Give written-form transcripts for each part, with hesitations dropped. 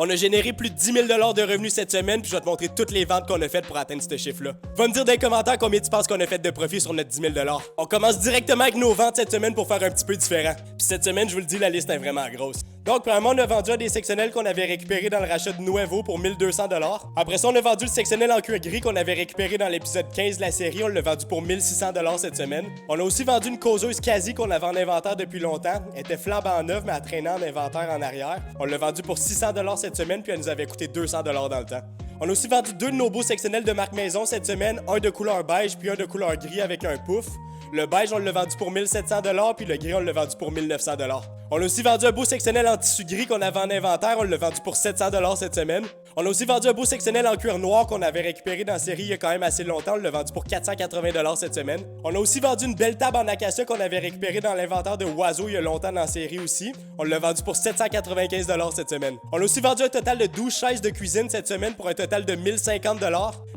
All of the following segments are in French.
On a généré plus de 10 000 $ de revenus cette semaine, puis je vais te montrer toutes les ventes qu'on a faites pour atteindre ce chiffre-là. Va me dire dans les commentaires combien tu penses qu'on a fait de profit sur notre 10 000 $. On commence directement avec nos ventes cette semaine pour faire un petit peu différent. Puis cette semaine, je vous le dis, la liste est vraiment grosse. Donc, premièrement, on a vendu à des sectionnels qu'on avait récupérés dans le rachat de Nuevo pour 1200 $. Après ça, on a vendu le sectionnel en cuir gris qu'on avait récupéré dans l'épisode 15 de la série. On l'a vendu pour 1600 $ cette semaine. On a aussi vendu une causeuse quasi qu'on avait en inventaire depuis longtemps. Elle était flambant neuve, mais elle traînait en inventaire en arrière. On l'a vendu pour 600 $ cette semaine, puis elle nous avait coûté 200 $ dans le temps. On a aussi vendu deux de nos beaux sectionnels de marque Maison cette semaine, un de couleur beige puis un de couleur gris avec un pouf. Le beige, on l'a vendu pour 1700 $, puis le gris, on l'a vendu pour 1900 $. On a aussi vendu un beau sectionnel en tissu gris qu'on avait en inventaire, on l'a vendu pour 700 $ cette semaine. On a aussi vendu un beau sectionnel en cuir noir qu'on avait récupéré dans la série il y a quand même assez longtemps, on l'a vendu pour 480 $ cette semaine. On a aussi vendu une belle table en acacia qu'on avait récupérée dans l'inventaire de Oiseau il y a longtemps dans la série aussi. On l'a vendu pour 795 $ cette semaine. On a aussi vendu un total de 12 chaises de cuisine cette semaine pour un total de 1050 $.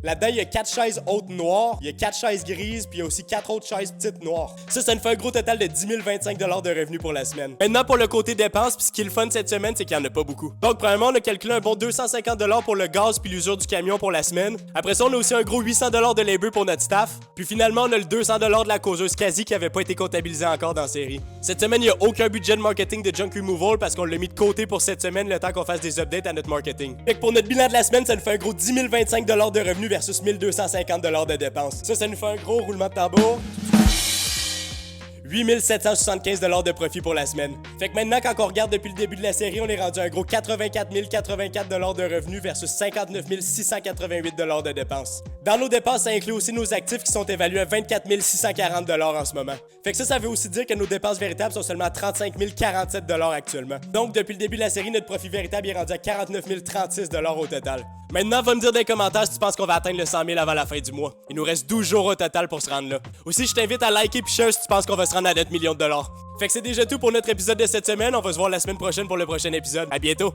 Là-dedans, il y a 4 chaises hautes noires, il y a 4 chaises grises, puis il y a aussi 4 autres chaises petites noires. Ça nous fait un gros total de 10 025 $ de revenus pour la semaine. Maintenant, pour le côté dépenses, puis ce qui est le fun cette semaine, c'est qu'il n'y en a pas beaucoup. Donc, premièrement, on a calculé un bon 250 $ pour le gaz puis l'usure du camion pour la semaine. Après ça, on a aussi un gros 800 $ de labor pour notre staff. Puis finalement, on a le 200 $ de la causeuse quasi qui avait pas été comptabilisé encore dans la série. Cette semaine, il n'y a aucun budget de marketing de junk removal parce qu'on l'a mis de côté pour cette semaine le temps qu'on fasse des updates à notre marketing. Fait que pour notre bilan de la semaine, ça nous fait un gros 10 025 $ de revenus versus 1250 $ de dépenses. Ça nous fait un gros roulement de tambour. 8 775 $ de profit pour la semaine. Fait que maintenant, quand on regarde depuis le début de la série, on est rendu à un gros 84 084 $ de revenus versus 59 688 $ de dépenses. Dans nos dépenses, ça inclut aussi nos actifs qui sont évalués à 24 640 $ en ce moment. Fait que ça veut aussi dire que nos dépenses véritables sont seulement à 35 047 $ actuellement. Donc, depuis le début de la série, notre profit véritable est rendu à 49 036 $ au total. Maintenant, va me dire dans les commentaires si tu penses qu'on va atteindre le 100 000 avant la fin du mois. Il nous reste 12 jours au total pour se rendre là. Aussi, je t'invite à liker et share si tu penses qu'on va se rendre à notre million de dollars. Fait que c'est déjà tout pour notre épisode de cette semaine. On va se voir la semaine prochaine pour le prochain épisode. À bientôt!